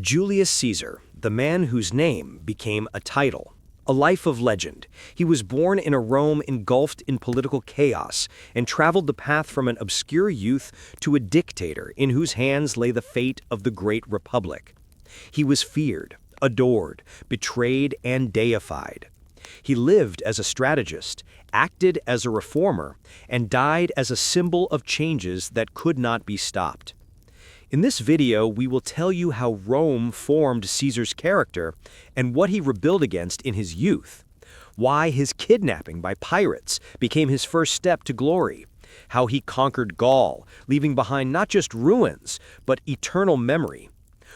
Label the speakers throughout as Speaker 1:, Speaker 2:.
Speaker 1: Julius Caesar, the man whose name became a title. A life of legend. He was born in a Rome engulfed in political chaos and traveled the path from an obscure youth to a dictator in whose hands lay the fate of the great republic. He was feared, adored, betrayed, and deified. He lived as a strategist, acted as a reformer, and died as a symbol of changes that could not be stopped. In this video, we will tell you how Rome formed Caesar's character and what he rebelled against in his youth, why his kidnapping by pirates became his first step to glory, how he conquered Gaul, leaving behind not just ruins, but eternal memory,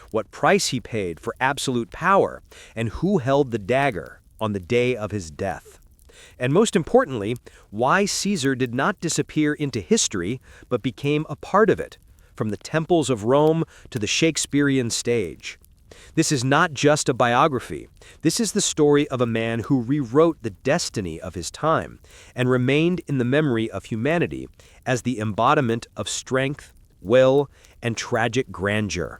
Speaker 1: what price he paid for absolute power, and who held the dagger on the day of his death. And most importantly, why Caesar did not disappear into history, but became a part of it, from the temples of Rome to the Shakespearean stage. This is not just a biography. This is the story of a man who rewrote the destiny of his time and remained in the memory of humanity as the embodiment of strength, will, and tragic grandeur.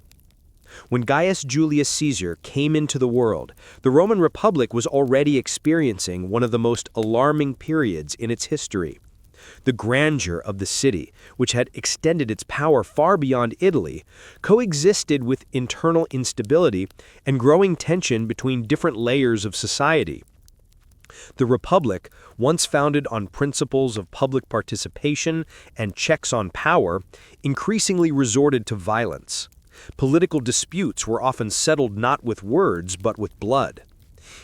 Speaker 1: When Gaius Julius Caesar came into the world, the Roman Republic was already experiencing one of the most alarming periods in its history. The grandeur of the city, which had extended its power far beyond Italy, coexisted with internal instability and growing tension between different layers of society. The Republic, once founded on principles of public participation and checks on power, increasingly resorted to violence. Political disputes were often settled not with words but with blood.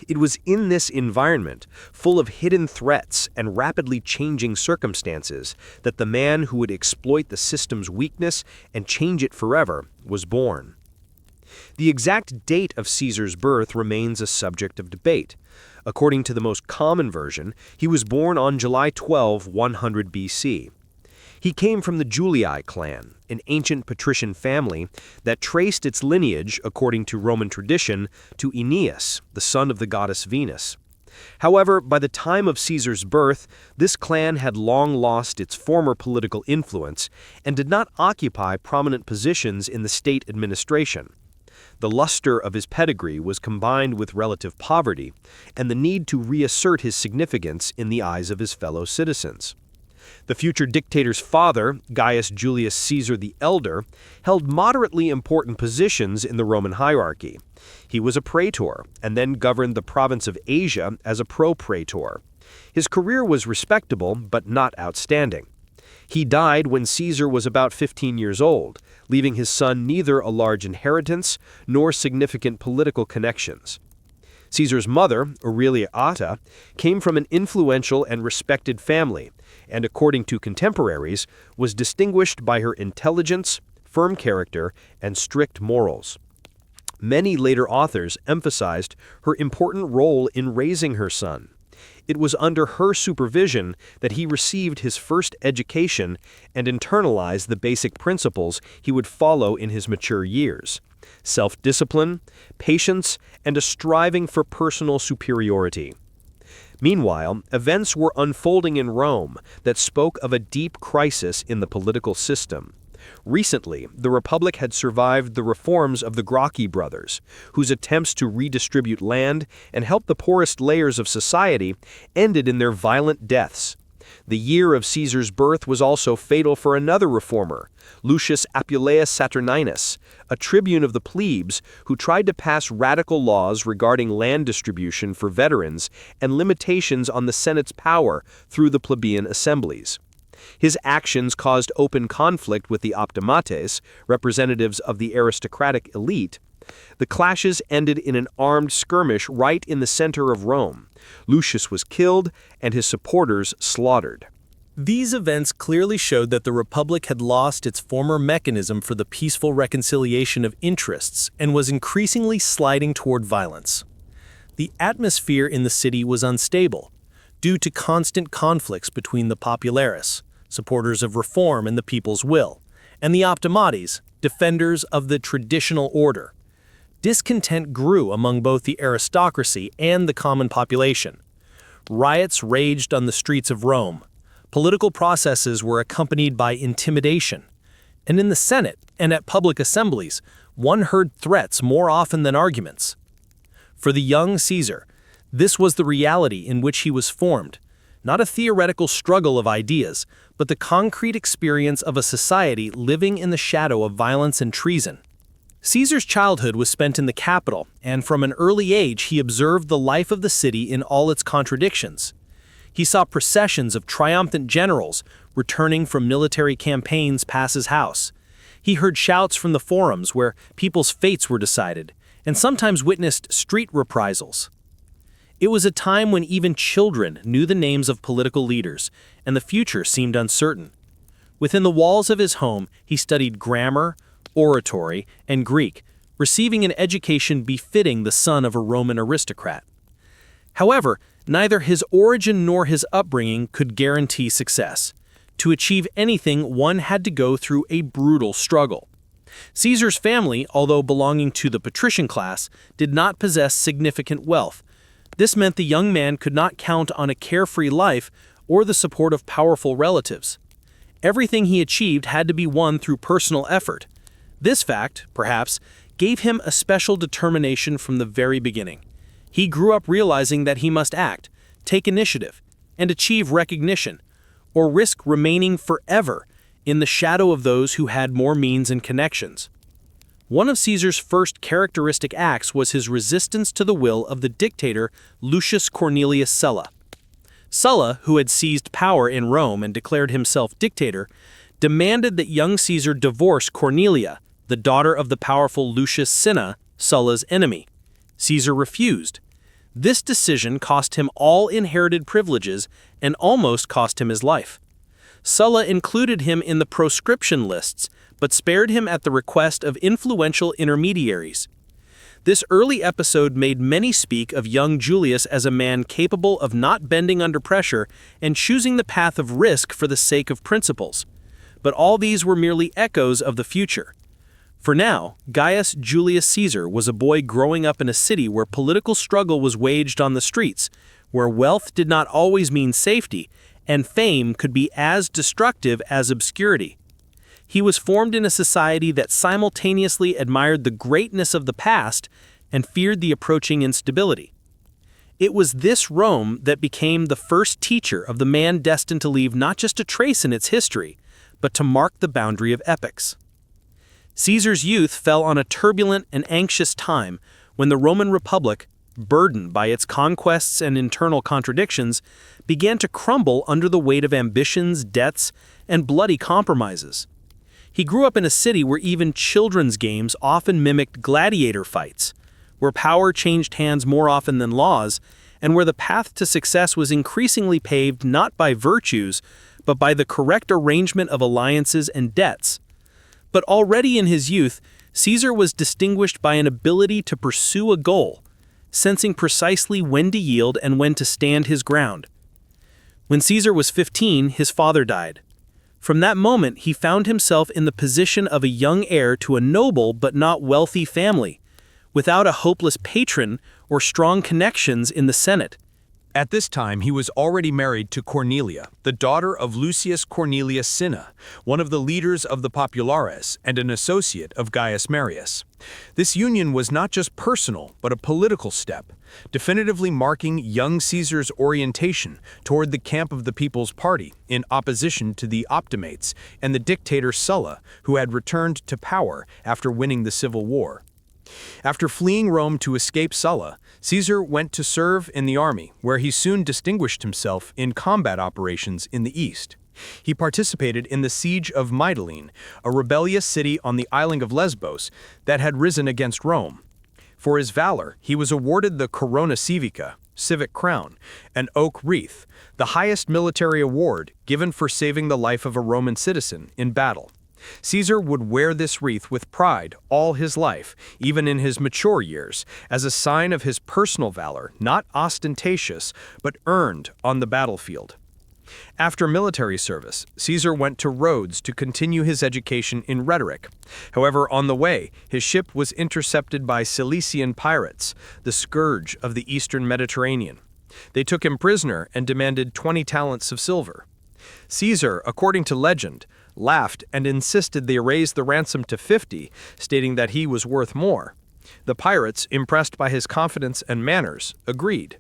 Speaker 1: It was in this environment, full of hidden threats and rapidly changing circumstances, that the man who would exploit the system's weakness and change it forever was born. The exact date of Caesar's birth remains a subject of debate. According to the most common version, he was born on July 12, 100 BC. He came from the Julii clan, an ancient patrician family that traced its lineage, according to Roman tradition, to Aeneas, the son of the goddess Venus. However, by the time of Caesar's birth, this clan had long lost its former political influence and did not occupy prominent positions in the state administration. The luster of his pedigree was combined with relative poverty and the need to reassert his significance in the eyes of his fellow citizens. The future dictator's father, Gaius Julius Caesar the Elder, held moderately important positions in the Roman hierarchy. He was a praetor and then governed the province of Asia as a pro-praetor. His career was respectable but not outstanding. He died when Caesar was about 15 years old, leaving his son neither a large inheritance nor significant political connections. Caesar's mother, Aurelia Atta, came from an influential and respected family, and according to contemporaries, was distinguished by her intelligence, firm character, and strict morals. Many later authors emphasized her important role in raising her son. It was under her supervision that he received his first education and internalized the basic principles he would follow in his mature years: self-discipline, patience, and a striving for personal superiority. Meanwhile, events were unfolding in Rome that spoke of a deep crisis in the political system. Recently, the Republic had survived the reforms of the Gracchi brothers, whose attempts to redistribute land and help the poorest layers of society ended in their violent deaths. The year of Caesar's birth was also fatal for another reformer, Lucius Appuleius Saturninus, a tribune of the plebes who tried to pass radical laws regarding land distribution for veterans and limitations on the Senate's power through the plebeian assemblies. His actions caused open conflict with the optimates, representatives of the aristocratic elite. The clashes ended in an armed skirmish right in the center of Rome. Lucius was killed and his supporters slaughtered.
Speaker 2: These events clearly showed that the Republic had lost its former mechanism for the peaceful reconciliation of interests and was increasingly sliding toward violence. The atmosphere in the city was unstable, due to constant conflicts between the populares, supporters of reform and the people's will, and the optimates, defenders of the traditional order. Discontent grew among both the aristocracy and the common population. Riots raged on the streets of Rome. Political processes were accompanied by intimidation. And in the Senate and at public assemblies, One heard threats more often than arguments. For the young Caesar, this was the reality in which he was formed, not a theoretical struggle of ideas, but the concrete experience of a society living in the shadow of violence and treason. Caesar's childhood was spent in the capital, and from an early age he observed the life of the city in all its contradictions. He saw processions of triumphant generals returning from military campaigns past his house. He heard shouts from the forums where people's fates were decided, and sometimes witnessed street reprisals. It was a time when even children knew the names of political leaders, and the future seemed uncertain. Within the walls of his home, he studied grammar, oratory, and Greek, receiving an education befitting the son of a Roman aristocrat. However, neither his origin nor his upbringing could guarantee success. To achieve anything, one had to go through a brutal struggle. Caesar's family, although belonging to the patrician class, did not possess significant wealth. This meant the young man could not count on a carefree life or the support of powerful relatives. Everything he achieved had to be won through personal effort. This fact, perhaps, gave him a special determination from the very beginning. He grew up realizing that he must act, take initiative, and achieve recognition, or risk remaining forever in the shadow of those who had more means and connections. One of Caesar's first characteristic acts was his resistance to the will of the dictator Lucius Cornelius Sulla. Sulla, who had seized power in Rome and declared himself dictator, demanded that young Caesar divorce Cornelia, the daughter of the powerful Lucius Cinna, Sulla's enemy. Caesar refused. This decision cost him all inherited privileges and almost cost him his life. Sulla included him in the proscription lists, but spared him at the request of influential intermediaries. This early episode made many speak of young Julius as a man capable of not bending under pressure and choosing the path of risk for the sake of principles. But all these were merely echoes of the future. For now, Gaius Julius Caesar was a boy growing up in a city where political struggle was waged on the streets, where wealth did not always mean safety, and fame could be as destructive as obscurity. He was formed in a society that simultaneously admired the greatness of the past and feared the approaching instability. It was this Rome that became the first teacher of the man destined to leave not just a trace in its history, but to mark the boundary of epochs. Caesar's youth fell on a turbulent and anxious time when the Roman Republic, burdened by its conquests and internal contradictions, began to crumble under the weight of ambitions, debts, and bloody compromises. He grew up in a city where even children's games often mimicked gladiator fights, where power changed hands more often than laws, and where the path to success was increasingly paved not by virtues, but by the correct arrangement of alliances and debts. But already in his youth, Caesar was distinguished by an ability to pursue a goal, sensing precisely when to yield and when to stand his ground. When Caesar was 15, his father died. From that moment, he found himself in the position of a young heir to a noble but not wealthy family, without a hopeless patron or strong connections in the Senate.
Speaker 1: At this time, he was already married to Cornelia, the daughter of Lucius Cornelius Cinna, one of the leaders of the Populares and an associate of Gaius Marius. This union was not just personal, but a political step, definitively marking young Caesar's orientation toward the camp of the People's Party in opposition to the Optimates and the dictator Sulla, who had returned to power after winning the civil war. After fleeing Rome to escape Sulla, Caesar went to serve in the army, where he soon distinguished himself in combat operations in the east. He participated in the siege of Mytilene, a rebellious city on the island of Lesbos that had risen against Rome. For his valor, he was awarded the Corona Civica, civic crown, an oak wreath, the highest military award given for saving the life of a Roman citizen in battle. Caesar would wear this wreath with pride all his life, even in his mature years, as a sign of his personal valor, not ostentatious, but earned on the battlefield. After military service, Caesar went to Rhodes to continue his education in rhetoric. However, on the way, his ship was intercepted by Cilician pirates, the scourge of the eastern Mediterranean. They took him prisoner and demanded 20 talents of silver. Caesar, according to legend,
Speaker 2: laughed and insisted they raise the ransom to 50, stating that he was worth more. The pirates, impressed by his confidence and manners, agreed.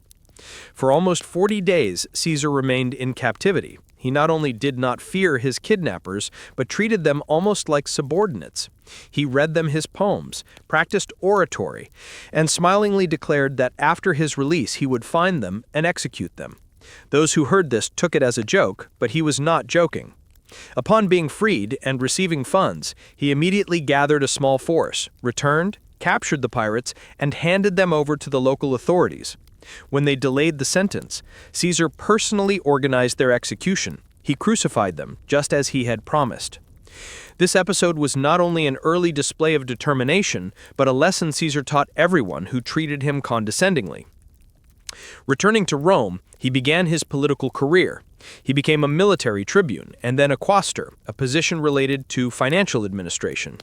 Speaker 2: For almost 40 days, Caesar remained in captivity. He not only did not fear his kidnappers, but treated them almost like subordinates. He read them his poems, practiced oratory, and smilingly declared that after his release he would find them and execute them. Those who heard this took it as a joke, but he was not joking. Upon being freed and receiving funds, he immediately gathered a small force, returned, captured the pirates, and handed them over to the local authorities. When they delayed the sentence, Caesar personally organized their execution. He crucified them, just as he had promised. This episode was not only an early display of determination, but a lesson Caesar taught everyone who treated him condescendingly. Returning to Rome, he began his political career. He became a military tribune and then a quaestor, a position related to financial administration.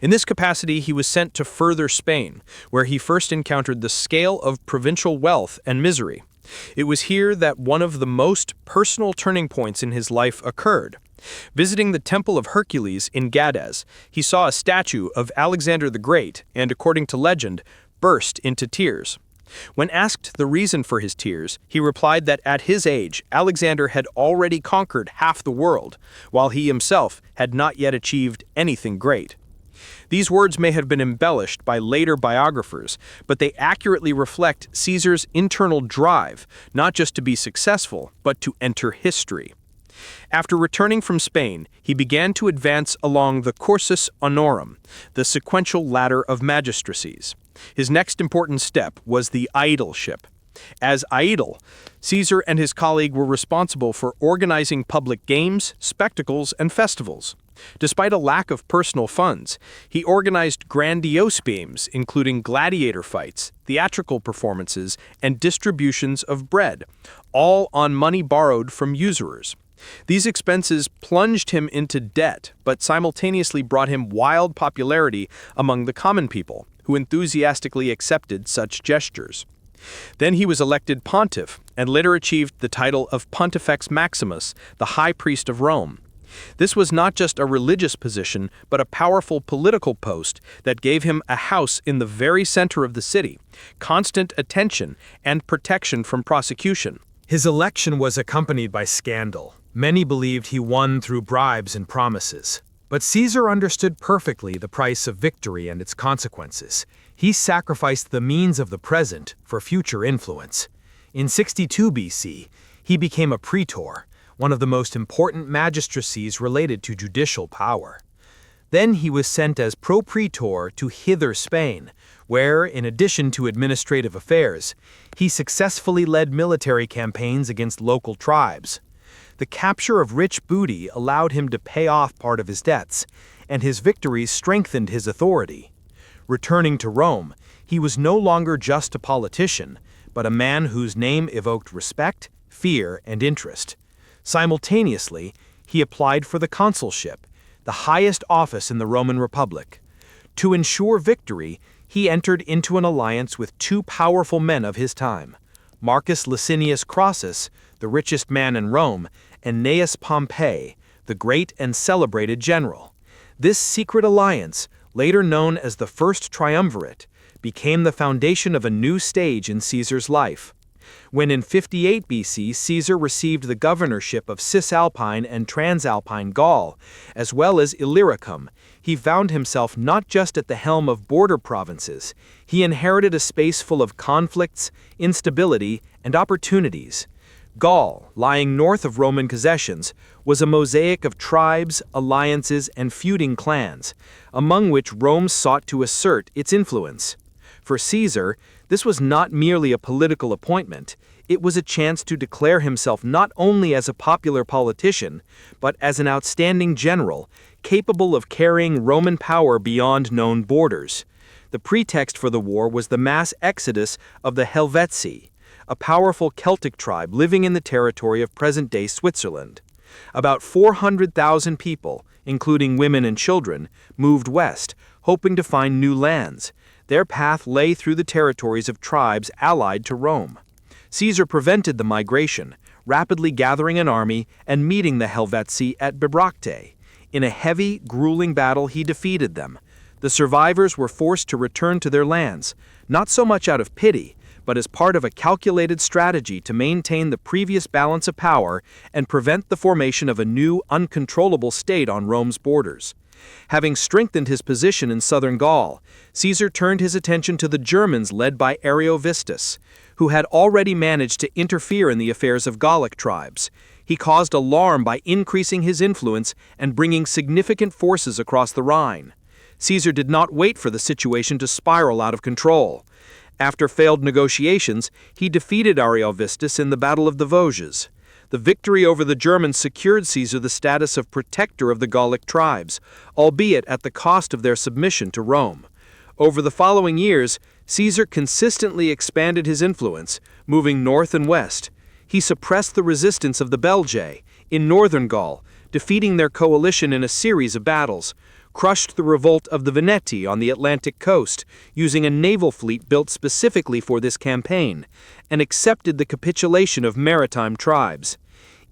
Speaker 2: In this capacity, he was sent to further Spain, where he first encountered the scale of provincial wealth and misery. It was here that one of the most personal turning points in his life occurred. Visiting the Temple of Hercules in Gades, he saw a statue of Alexander the Great and, according to legend, burst into tears. When asked the reason for his tears, he replied that at his age, Alexander had already conquered half the world, while he himself had not yet achieved anything great. These words may have been embellished by later biographers, but they accurately reflect Caesar's internal drive, not just to be successful, but to enter history. After returning from Spain, he began to advance along the cursus honorum, the sequential ladder of magistracies. His next important step was the aedileship. As aedile, Caesar and his colleague were responsible for organizing public games, spectacles, and festivals. Despite a lack of personal funds, he organized grandiose games, including gladiator fights, theatrical performances, and distributions of bread, all on money borrowed from usurers. These expenses plunged him into debt, but simultaneously brought him wild popularity among the common people, who enthusiastically accepted such gestures. Then he was elected pontiff, and later achieved the title of Pontifex Maximus, the high priest of Rome. This was not just a religious position, but a powerful political post that gave him a house in the very center of the city, constant attention, and protection from prosecution.
Speaker 3: His election was accompanied by scandal. Many believed he won through bribes and promises. But Caesar understood perfectly the price of victory and its consequences. He sacrificed the means of the present for future influence. In 62 BC, he became a praetor, one of the most important magistracies related to judicial power. Then he was sent as propraetor to Hither Spain, where, in addition to administrative affairs, he successfully led military campaigns against local tribes. The capture of rich booty allowed him to pay off part of his debts, and his victories strengthened his authority. Returning to Rome, he was no longer just a politician, but a man whose name evoked respect, fear, and interest. Simultaneously, he applied for the consulship, the highest office in the Roman Republic. To ensure victory, he entered into an alliance with two powerful men of his time, Marcus Licinius Crassus, the richest man in Rome, and Gnaeus Pompey, the great and celebrated general. This secret alliance, later known as the First Triumvirate, became the foundation of a new stage in Caesar's life. When in 58 BC Caesar received the governorship of Cisalpine and Transalpine Gaul, as well as Illyricum, he found himself not just at the helm of border provinces. He inherited a space full of conflicts, instability, and opportunities. Gaul, lying north of Roman possessions, was a mosaic of tribes, alliances, and feuding clans, among which Rome sought to assert its influence. For Caesar, this was not merely a political appointment. It was a chance to declare himself not only as a popular politician, but as an outstanding general, capable of carrying Roman power beyond known borders. The pretext for the war was the mass exodus of the Helvetii, a powerful Celtic tribe living in the territory of present-day Switzerland. About 400,000 people, including women and children, moved west, hoping to find new lands. Their path lay through the territories of tribes allied to Rome. Caesar prevented the migration, rapidly gathering an army and meeting the Helvetii at Bibracte.
Speaker 2: In a heavy, grueling battle, he defeated them. The survivors were forced to return to their lands, not so much out of pity, but as part of a calculated strategy to maintain the previous balance of power and prevent the formation of a new, uncontrollable state on Rome's borders. Having strengthened his position in southern Gaul, Caesar turned his attention to the Germans led by Ariovistus, who had already managed to interfere in the affairs of Gallic tribes. He caused alarm by increasing his influence and bringing significant forces across the Rhine. Caesar did not wait for the situation to spiral out of control. After failed negotiations, he defeated Ariovistus in the Battle of the Vosges. The victory over the Germans secured Caesar the status of protector of the Gallic tribes, albeit at the cost of their submission to Rome. Over the following years, Caesar consistently expanded his influence, moving north and west. He suppressed the resistance of the Belgae in northern Gaul, defeating their coalition in a series of battles, crushed the revolt of the Veneti on the Atlantic coast, using a naval fleet built specifically for this campaign, and accepted the capitulation of maritime tribes.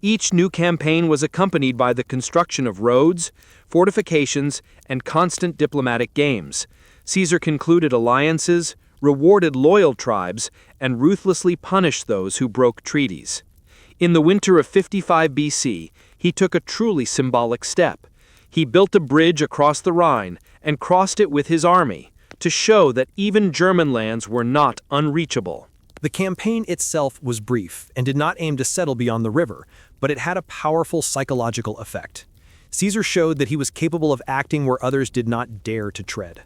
Speaker 2: Each new campaign was accompanied by the construction of roads, fortifications, and constant diplomatic games. Caesar concluded alliances, rewarded loyal tribes, and ruthlessly punished those who broke treaties. In the winter of 55 BC, he took a truly symbolic step. He built a bridge across the Rhine and crossed it with his army, to show that even German lands were not unreachable.
Speaker 1: The campaign itself was brief and did not aim to settle beyond the river, but it had a powerful psychological effect. Caesar showed that he was capable of acting where others did not dare to tread.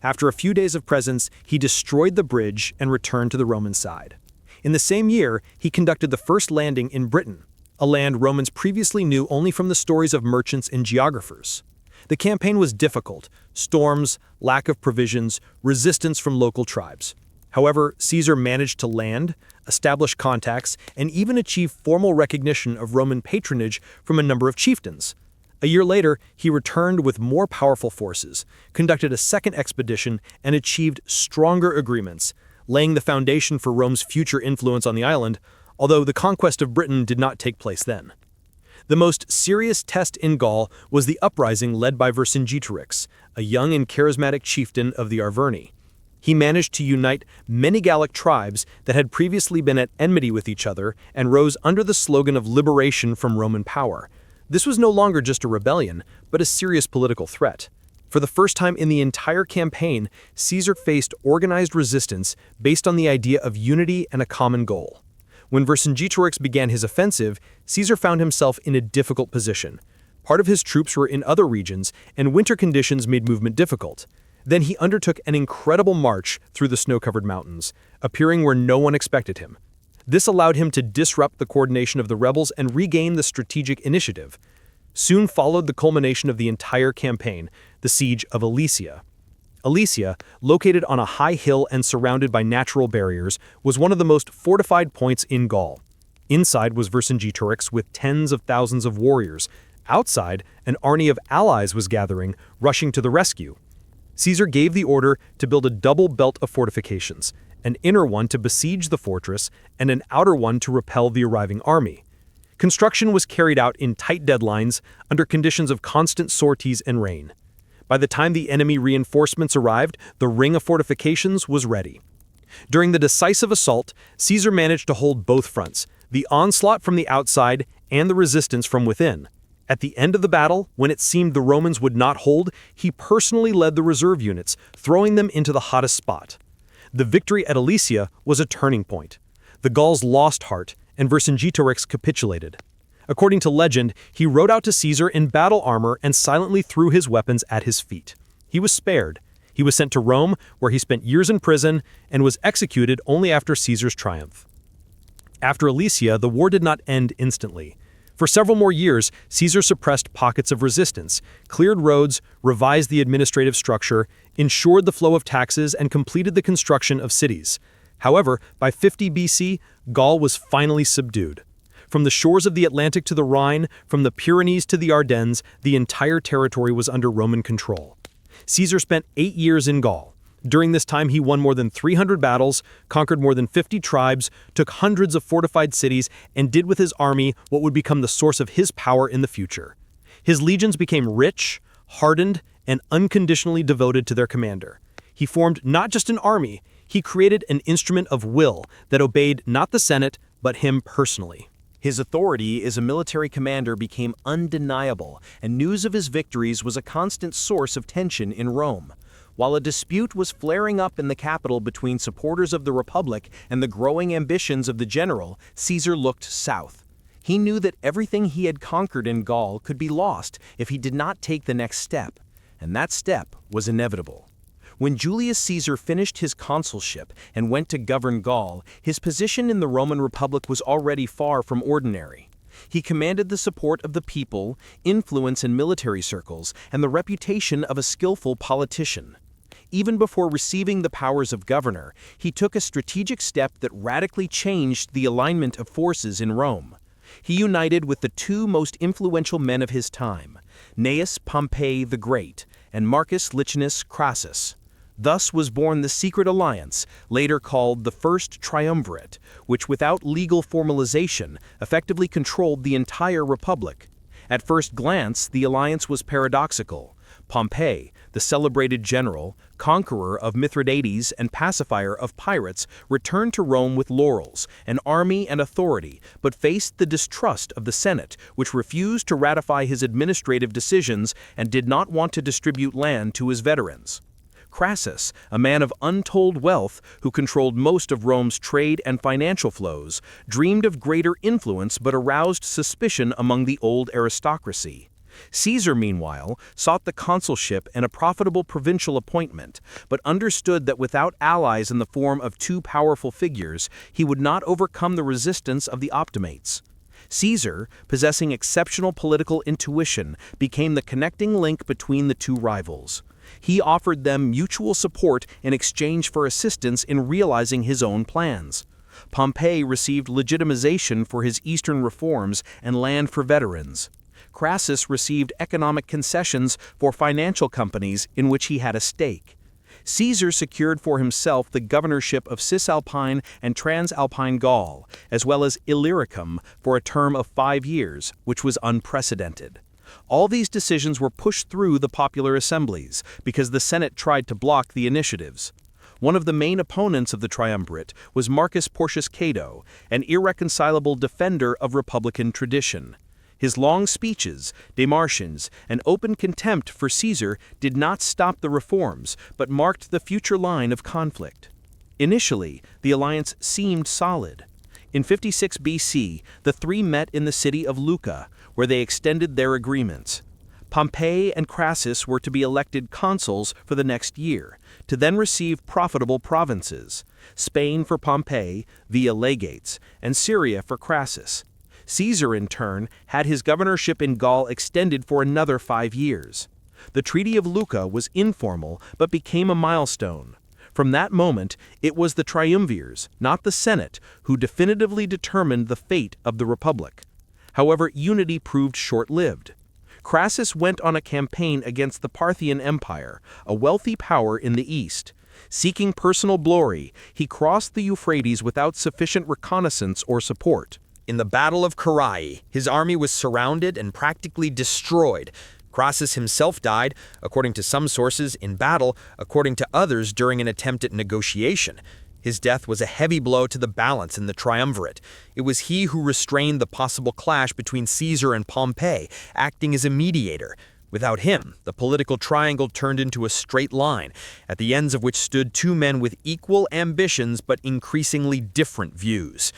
Speaker 1: After a few days of presence, he destroyed the bridge and returned to the Roman side. In the same year, he conducted the first landing in Britain, a land Romans previously knew only from the stories of merchants and geographers. The campaign was difficult: storms, lack of provisions, resistance from local tribes. However, Caesar managed to land, establish contacts, and even achieve formal recognition of Roman patronage from a number of chieftains. A year later, he returned with more powerful forces, conducted a second expedition, and achieved stronger agreements, laying the foundation for Rome's future influence on the island, although the conquest of Britain did not take place then. The most serious test in Gaul was the uprising led by Vercingetorix, a young and charismatic chieftain of the Arverni. He managed to unite many Gallic tribes that had previously been at enmity with each other and rose under the slogan of liberation from Roman power. This was no longer just a rebellion, but a serious political threat. For the first time in the entire campaign, Caesar faced organized resistance based on the idea of unity and a common goal. When Vercingetorix began his offensive, Caesar found himself in a difficult position. Part of his troops were in other regions, and winter conditions made movement difficult. Then he undertook an incredible march through the snow-covered mountains, appearing where no one expected him. This allowed him to disrupt the coordination of the rebels and regain the strategic initiative. Soon followed the culmination of the entire campaign, the siege of Alesia. Alesia, located on a high hill and surrounded by natural barriers, was one of the most fortified points in Gaul. Inside was Vercingetorix with tens of thousands of warriors. Outside, an army of allies was gathering, rushing to the rescue. Caesar gave the order to build a double belt of fortifications, an inner one to besiege the fortress and an outer one to repel the arriving army. Construction was carried out in tight deadlines under conditions of constant sorties and rain. By the time the enemy reinforcements arrived, the ring of fortifications was ready. During the decisive assault, Caesar managed to hold both fronts, the onslaught from the outside and the resistance from within. At the end of the battle, when it seemed the Romans would not hold, he personally led the reserve units, throwing them into the hottest spot. The victory at Alesia was a turning point. The Gauls lost heart, and Vercingetorix capitulated. According to legend, he rode out to Caesar in battle armor and silently threw his weapons at his feet. He was spared. He was sent to Rome, where he spent years in prison and was executed only after Caesar's triumph. After Alesia, the war did not end instantly. For several more years, Caesar suppressed pockets of resistance, cleared roads, revised the administrative structure, ensured the flow of taxes, and completed the construction of cities. However, by 50 BC, Gaul was finally subdued. From the shores of the Atlantic to the Rhine, from the Pyrenees to the Ardennes, the entire territory was under Roman control. Caesar spent 8 years in Gaul. During this time, he won more than 300 battles, conquered more than 50 tribes, took hundreds of fortified cities, and did with his army what would become the source of his power in the future.
Speaker 2: His legions became rich, hardened, and unconditionally devoted to their commander. He formed not just an army, he created an instrument of will that obeyed not the Senate, but him personally. His authority as a military commander became undeniable, and news of his victories was a constant source of tension in Rome. While a dispute was flaring up in the capital between supporters of the Republic and the growing ambitions of the general, Caesar looked south. He knew that everything he had conquered in Gaul could be lost if he did not take the next step, and that step was inevitable. When Julius Caesar finished his consulship and went to govern Gaul, his position in the Roman Republic was already far from ordinary. He commanded the support of the people, influence in military circles, and the reputation of a skillful politician. Even before receiving the powers of governor, he took a strategic step that radically changed the alignment of forces in Rome. He united with the two most influential men of his time, Gnaeus Pompey the Great and Marcus Licinius Crassus. Thus was born the secret alliance, later called the First Triumvirate, which without legal formalization effectively controlled the entire republic. At first glance, the alliance was paradoxical. Pompey, the celebrated general, conqueror of Mithridates and pacifier of pirates, returned to Rome with laurels, an army and authority, but faced the distrust of the Senate, which refused to ratify his administrative decisions and did not want to distribute land to his veterans. Crassus, a man of untold wealth who controlled most of Rome's trade and financial flows, dreamed of greater influence but aroused suspicion among the old aristocracy. Caesar, meanwhile, sought the consulship and a profitable provincial appointment, but understood that without allies in the form of two powerful figures, he would not overcome the resistance of the Optimates. Caesar, possessing exceptional political intuition, became the connecting link between the two rivals. He offered them mutual support in exchange for assistance in realizing his own plans. Pompey received legitimization for his eastern reforms and land for veterans. Crassus received economic concessions for financial companies in which he had a stake. Caesar secured for himself the governorship of Cisalpine and Transalpine Gaul, as well as Illyricum for a term of 5 years, which was unprecedented. All these decisions were pushed through the popular assemblies because the Senate tried to block the initiatives. One of the main opponents of the triumvirate was Marcus Porcius Cato, an irreconcilable defender of republican tradition. His long speeches, demarcations, and open contempt for Caesar did not stop the reforms, but marked the future line of conflict. Initially, the alliance seemed solid. In 56 BC, the three met in the city of Lucca, where they extended their agreements. Pompey and Crassus were to be elected consuls for the next year, to then receive profitable provinces, Spain for Pompey via legates, and Syria for Crassus. Caesar, in turn, had his governorship in Gaul extended for another 5 years. The Treaty of Lucca was informal, but became a milestone. From that moment, it was the triumvirs, not the Senate, who definitively determined the fate of the Republic. However, unity proved short-lived. Crassus went on a campaign against the Parthian Empire, a wealthy power in the east. Seeking personal glory, he crossed the Euphrates without sufficient reconnaissance or support.
Speaker 1: In the Battle of Carrhae, his army was surrounded and practically destroyed. Crassus himself died, according to some sources, in battle, according to others during an attempt at negotiation. His death was a heavy blow to the balance in the triumvirate. It was he who restrained the possible clash between Caesar and Pompey, acting as a mediator. Without him, the political triangle turned into a straight line, at the ends of which stood two men with equal ambitions but increasingly different views.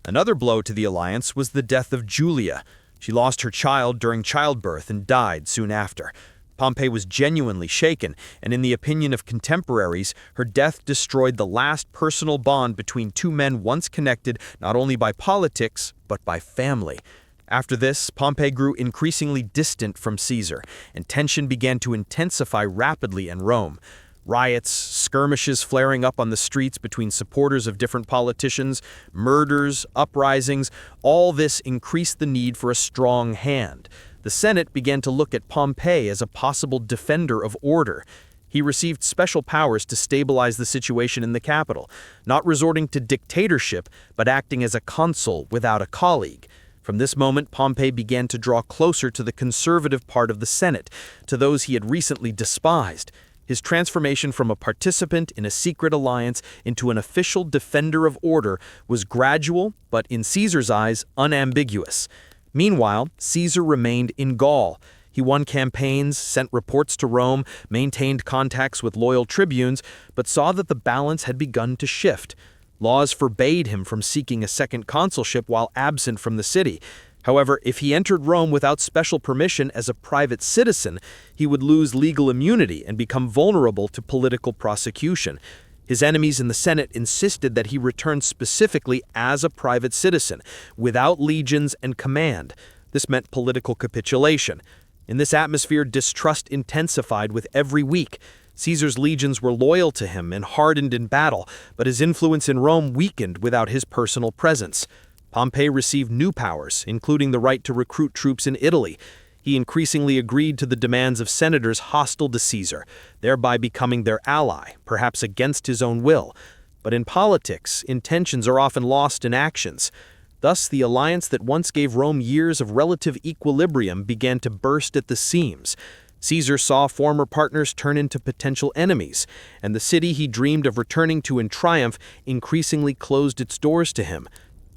Speaker 1: Another blow to the alliance was the death of Julia. She lost her child during childbirth and died soon after. Pompey was genuinely shaken, and in the opinion of contemporaries, her death destroyed the last personal bond between two men once connected not only by politics, but by family. After this, Pompey grew increasingly distant from Caesar, and tension began to intensify rapidly in Rome. Riots, skirmishes flaring up on the streets between supporters of different politicians, murders, uprisings, all this increased the need for a strong hand. The Senate began to look at Pompey as a possible defender of order. He received special powers to stabilize the situation in the capital, not resorting to dictatorship, but acting as a consul without a colleague.
Speaker 2: From this moment, Pompey began to draw closer to the conservative part of the Senate, to those he had recently despised. His transformation from a participant in a secret alliance into an official defender of order was gradual, but in Caesar's eyes, unambiguous. Meanwhile, Caesar remained in Gaul. He won campaigns, sent reports to Rome, maintained contacts with loyal tribunes, but saw that the balance had begun to shift. Laws forbade him from seeking a second consulship while absent from the city. However, if he entered Rome without special permission as a private citizen, he would lose legal immunity and become vulnerable to political prosecution. His enemies in the Senate insisted that he return specifically as a private citizen, without legions and command. This meant political capitulation. In this atmosphere, distrust intensified with every week. Caesar's legions were loyal to him and hardened in battle, but his influence in Rome weakened without his personal presence. Pompey received new powers, including the right to recruit troops in Italy. He increasingly agreed to the demands of senators hostile to Caesar, thereby becoming their ally, perhaps against his own will. But in politics, intentions are often lost in actions. Thus, the alliance that once gave Rome years of relative equilibrium began to burst at the seams. Caesar saw former partners turn into potential enemies, and the city he dreamed of returning to in triumph increasingly closed its doors to him.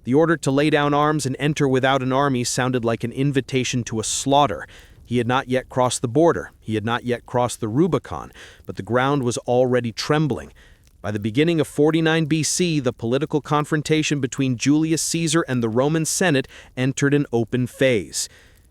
Speaker 2: The order to lay down arms and enter without an army sounded like an invitation to a slaughter. He had not yet crossed the border, he had not yet crossed the Rubicon, but the ground was already trembling. By the beginning of 49 BC, the political confrontation between Julius Caesar and the Roman Senate entered an open phase.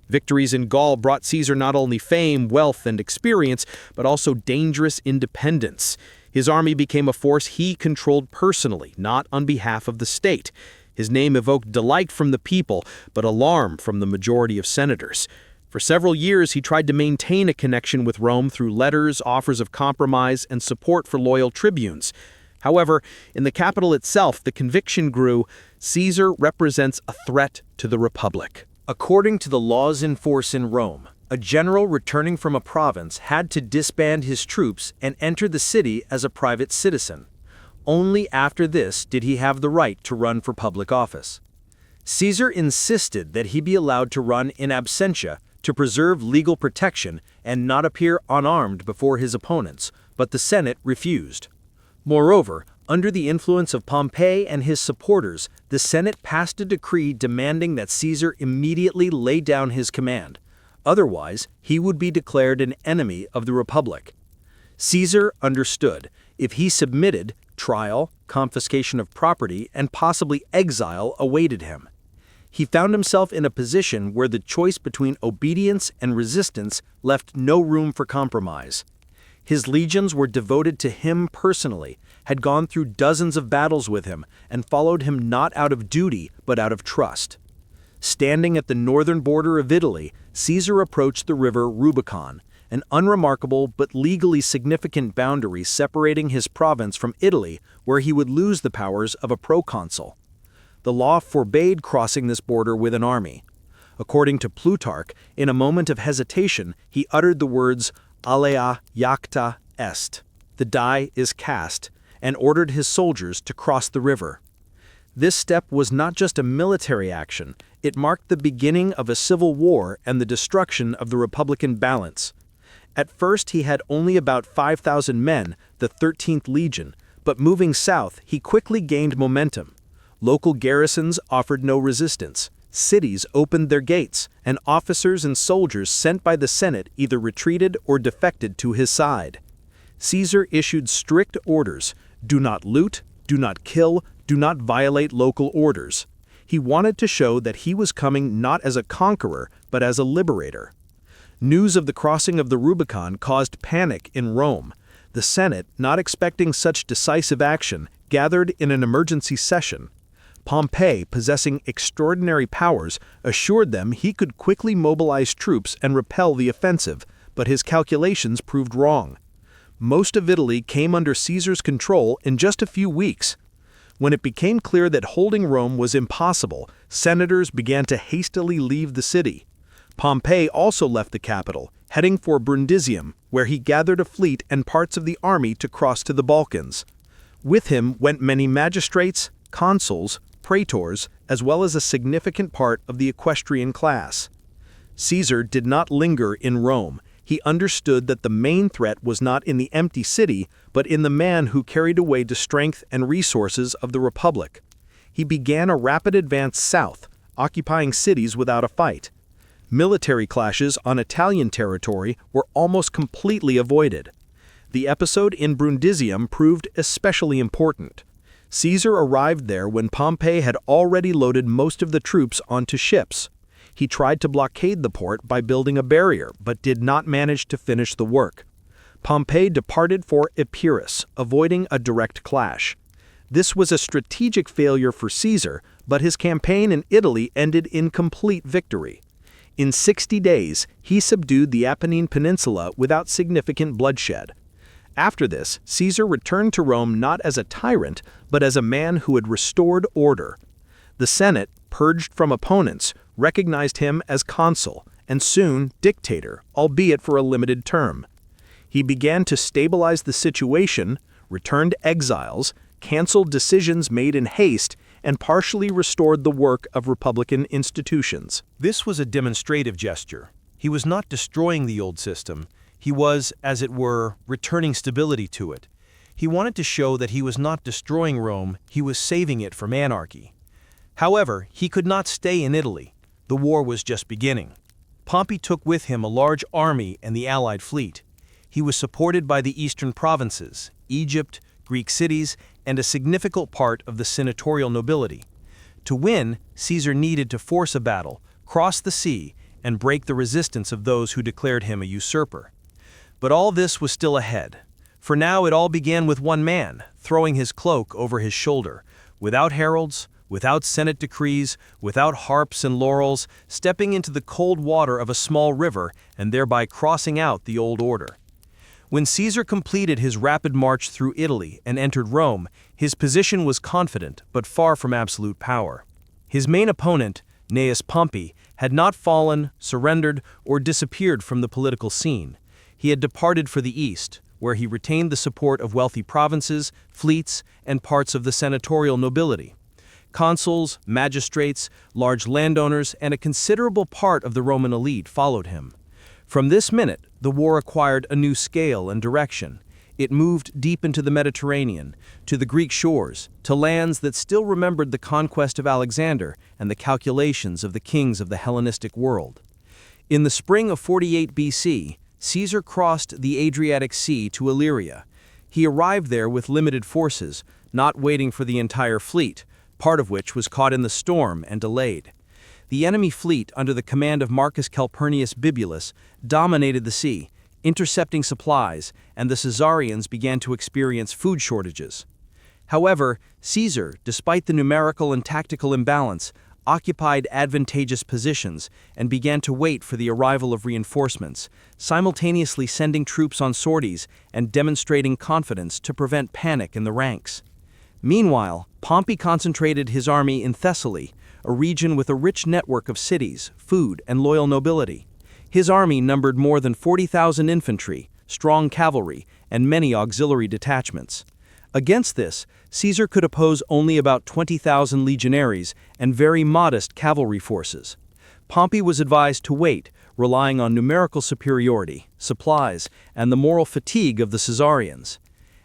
Speaker 2: Victories in Gaul brought Caesar not only fame, wealth, and experience, but also dangerous independence. His army became a force he controlled personally, not on behalf of the state. His name evoked delight from the people, but alarm from the majority of senators. For several years, he tried to maintain a connection with Rome through letters, offers of compromise, and support for loyal tribunes. However, in the capital itself, the conviction grew: Caesar represents a threat to the Republic.
Speaker 1: According to the laws in force in Rome, a general returning from a province had to disband his troops and enter the city as a private citizen. Only after this did he have the right to run for public office. Caesar insisted that he be allowed to run in absentia to preserve legal protection and not appear unarmed before his opponents, but the Senate refused. Moreover, under the influence of Pompey and his supporters, the Senate passed a decree demanding that Caesar immediately lay down his command. Otherwise, he would be declared an enemy of the Republic. Caesar understood. If he submitted, trial, confiscation of property, and possibly exile awaited him. He found himself in a position where the choice between obedience and resistance left no room for compromise. His legions were devoted to him personally, had gone through dozens of battles with him, and followed him not out of duty but out of trust. Standing at the northern border of Italy, Caesar approached the river Rubicon, an unremarkable but legally significant boundary separating his province from Italy, where he would lose the powers of a proconsul. The law forbade crossing this border with an army. According to Plutarch, in a moment of hesitation, he uttered the words "Alea iacta est," the die is cast, and ordered his soldiers to cross the river. This step was not just a military action, it marked the beginning of a civil war and the destruction of the Republican balance. At first he had only about 5,000 men, the 13th Legion, but moving south he quickly gained momentum. Local garrisons offered no resistance. Cities opened their gates, and officers and soldiers sent by the Senate either retreated or defected to his side. Caesar issued strict orders: do not loot, do not kill, do not violate local orders. He wanted to show that he was coming not as a conqueror, but as a liberator. News of the crossing of the Rubicon caused panic in Rome. The Senate, not expecting such decisive action, gathered in an emergency session. Pompey, possessing extraordinary powers, assured them he could quickly mobilize troops and repel the offensive, but his calculations proved wrong. Most of Italy came under Caesar's control in just a few weeks. When it became clear that holding Rome was impossible, senators began to hastily leave the city. Pompey also left the capital, heading for Brundisium, where he gathered a fleet and parts of the army to cross to the Balkans. With him went many magistrates, consuls,
Speaker 2: praetors, as well as a significant part of the equestrian class. Caesar did not linger in Rome. He understood that the main threat was not in the empty city, but in the man who carried away the strength and resources of the Republic. He began a rapid advance south, occupying cities without a fight. Military clashes on Italian territory were almost completely avoided. The episode in Brundisium proved especially important. Caesar arrived there when Pompey had already loaded most of the troops onto ships. He tried to blockade the port by building a barrier, but did not manage to finish the work. Pompey departed for Epirus, avoiding a direct clash. This was a strategic failure for Caesar, but his campaign in Italy ended in complete victory. In 60 days, he subdued the Apennine Peninsula without significant bloodshed. After this, Caesar returned to Rome not as a tyrant, but as a man who had restored order. The Senate, purged from opponents, recognized him as consul, and soon dictator, albeit for a limited term. He began to stabilize the situation, returned exiles, canceled decisions made in haste, and partially restored the work of republican institutions.
Speaker 4: This was a demonstrative gesture. He was not destroying the old system. He was, as it were, returning stability to it. He wanted to show that he was not destroying Rome, he was saving it from anarchy. However, he could not stay in Italy. The war was just beginning. Pompey took with him a large army and the allied fleet. He was supported by the eastern provinces, Egypt, Greek cities, and a significant part of the senatorial nobility. To win, Caesar needed to force a battle, cross the sea, and break the resistance of those who declared him a usurper. But all this was still ahead. For now it all began with one man, throwing his cloak over his shoulder, without heralds, without Senate decrees, without harps and laurels, stepping into the cold water of a small river and thereby crossing out the old order. When Caesar completed his rapid march through Italy and entered Rome, his position was confident but far from absolute power. His main opponent, Gnaeus Pompey, had not fallen, surrendered, or disappeared from the political scene. He had departed for the east, where he retained the support of wealthy provinces, fleets, and parts of the senatorial nobility. Consuls, magistrates, large landowners, and a considerable part of the Roman elite followed him. From this minute, the war acquired a new scale and direction. It moved deep into the Mediterranean, to the Greek shores, to lands that still remembered the conquest of Alexander and the calculations of the kings of the Hellenistic world. In the spring of 48 BC, Caesar crossed the Adriatic Sea to Illyria. He arrived there with limited forces, not waiting for the entire fleet, part of which was caught in the storm and delayed. The enemy fleet, under the command of Marcus Calpurnius Bibulus, dominated the sea, intercepting supplies, and the Caesarians began to experience food shortages. However, Caesar, despite the numerical and tactical imbalance, occupied advantageous positions and began to wait for the arrival of reinforcements, simultaneously sending troops on sorties and demonstrating confidence to prevent panic in the ranks. Meanwhile, Pompey concentrated his army in Thessaly, a region with a rich network of cities, food, and loyal nobility. His army numbered more than 40,000 infantry, strong cavalry, and many auxiliary detachments. Against this, Caesar could oppose only about 20,000 legionaries and very modest cavalry forces. Pompey was advised to wait, relying on numerical superiority, supplies, and the moral fatigue of the Caesarians.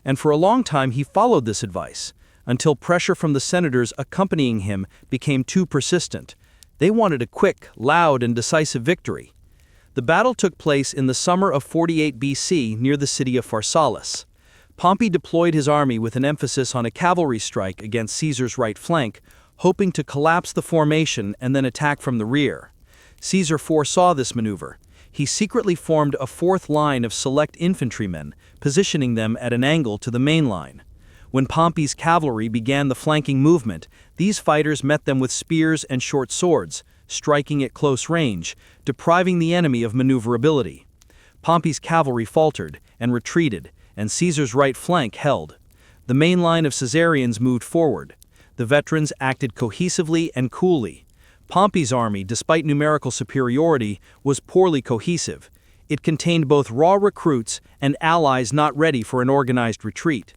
Speaker 4: And for a long time he followed this advice, until pressure from the senators accompanying him became too persistent. They wanted a quick, loud, and decisive victory. The battle took place in the summer of 48 BC near the city of Pharsalus. Pompey deployed his army with an emphasis on a cavalry strike against Caesar's right flank, hoping to collapse the formation and then attack from the rear. Caesar foresaw this maneuver. He secretly formed a fourth line of select infantrymen, positioning them at an angle to the main line. When Pompey's cavalry began the flanking movement, these fighters met them with spears and short swords, striking at close range, depriving the enemy of maneuverability. Pompey's cavalry faltered and retreated, and Caesar's right flank held. The main line of Caesarians moved forward. The veterans acted cohesively and coolly. Pompey's army, despite numerical superiority, was poorly cohesive. It contained both raw recruits and allies not ready for an organized retreat.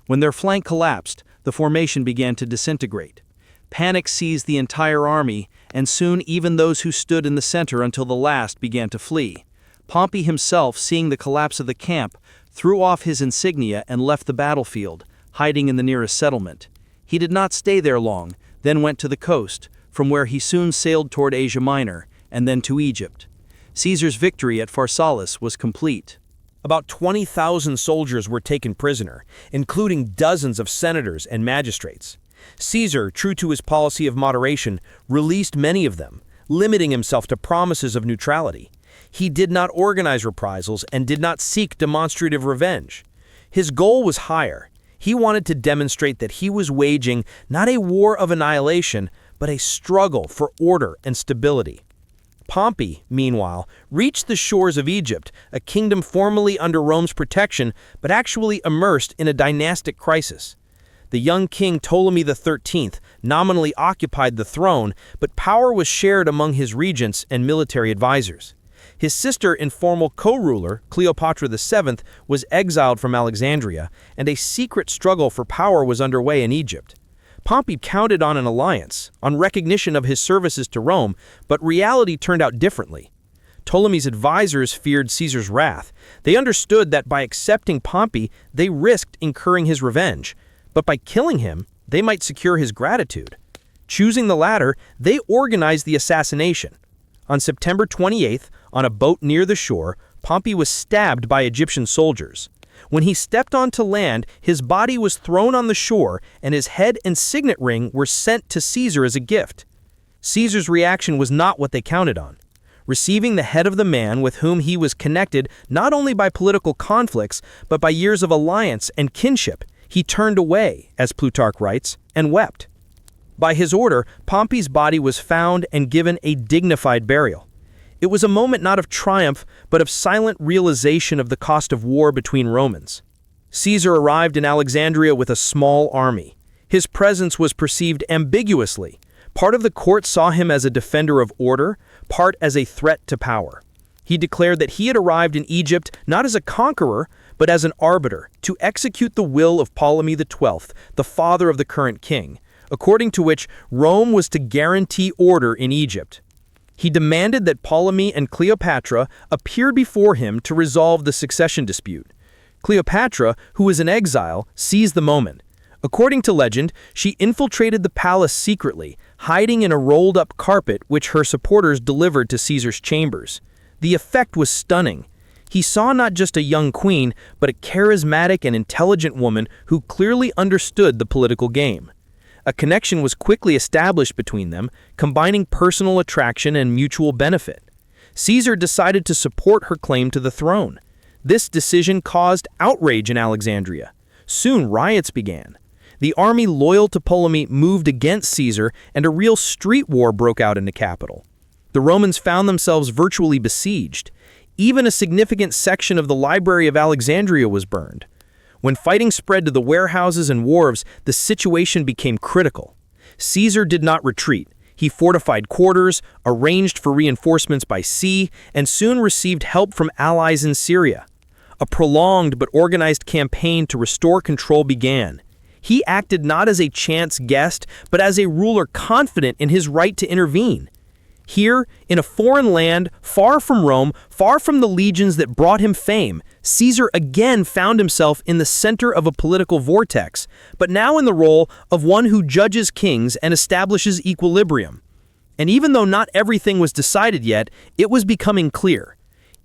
Speaker 4: When their flank collapsed, the formation began to disintegrate.
Speaker 5: Panic seized the entire army, and soon even those who stood in the center until the last began to flee. Pompey himself, seeing the collapse of the camp, threw off his insignia and left the battlefield, hiding in the nearest settlement. He did not stay there long, then went to the coast, from where he soon sailed toward Asia Minor, and then to Egypt. Caesar's victory at Pharsalus was complete.
Speaker 1: About 20,000 soldiers were taken prisoner, including dozens of senators and magistrates. Caesar, true to his policy of moderation, released many of them, limiting himself to promises of neutrality. He did not organize reprisals and did not seek demonstrative revenge. His goal was higher. He wanted to demonstrate that he was waging not a war of annihilation, but a struggle for order and stability. Pompey, meanwhile, reached the shores of Egypt, a kingdom formerly under Rome's protection, but actually immersed in a dynastic crisis. The young king Ptolemy XIII nominally occupied the throne, but power was shared among his regents and military advisors. His sister and former co-ruler, Cleopatra VII, was exiled from Alexandria, and a secret struggle for power was underway in Egypt. Pompey counted on an alliance, on recognition of his services to Rome, but reality turned out differently. Ptolemy's advisors feared Caesar's wrath. They understood that by accepting Pompey, they risked incurring his revenge, but by killing him, they might secure his gratitude. Choosing the latter, they organized the assassination. On September 28th, on a boat near the shore, Pompey was stabbed by Egyptian soldiers. When he stepped onto land, his body was thrown on the shore, and his head and signet ring were sent to Caesar as a gift. Caesar's reaction was not what they counted on. Receiving the head of the man with whom he was connected not only by political conflicts, but by years of alliance and kinship, he turned away, as Plutarch writes, and wept. By his order, Pompey's body was found and given a dignified burial. It was a moment not of triumph, but of silent realization of the cost of war between Romans. Caesar arrived in Alexandria with a small army. His presence was perceived ambiguously. Part of the court saw him as a defender of order, part as a threat to power. He declared that he had arrived in Egypt not as a conqueror, but as an arbiter, to execute the will of Ptolemy XII, the father of the current king, according to which Rome was to guarantee order in Egypt. He demanded that Ptolemy and Cleopatra appear before him to resolve the succession dispute. Cleopatra, who was in exile, seized the moment. According to legend, she infiltrated the palace secretly, hiding in a rolled-up carpet which her supporters delivered to Caesar's chambers. The effect was stunning. He saw not just a young queen, but a charismatic and intelligent woman who clearly understood the political game. A connection was quickly established between them, combining personal attraction and mutual benefit. Caesar decided to support her claim to the throne. This decision caused outrage in Alexandria. Soon riots began. The army loyal to Ptolemy moved against Caesar, and a real street war broke out in the capital. The Romans found themselves virtually besieged. Even a significant section of the Library of Alexandria was burned. When fighting spread to the warehouses and wharves, the situation became critical. Caesar did not retreat. He fortified quarters, arranged for reinforcements by sea, and soon received help from allies in Syria. A prolonged but organized campaign to restore control began. He acted not as a chance guest, but as a ruler confident in his right to intervene. Here, in a foreign land, far from Rome, far from the legions that brought him fame, Caesar again found himself in the center of a political vortex, but now in the role of one who judges kings and establishes equilibrium. And even though not everything was decided yet, it was becoming clear.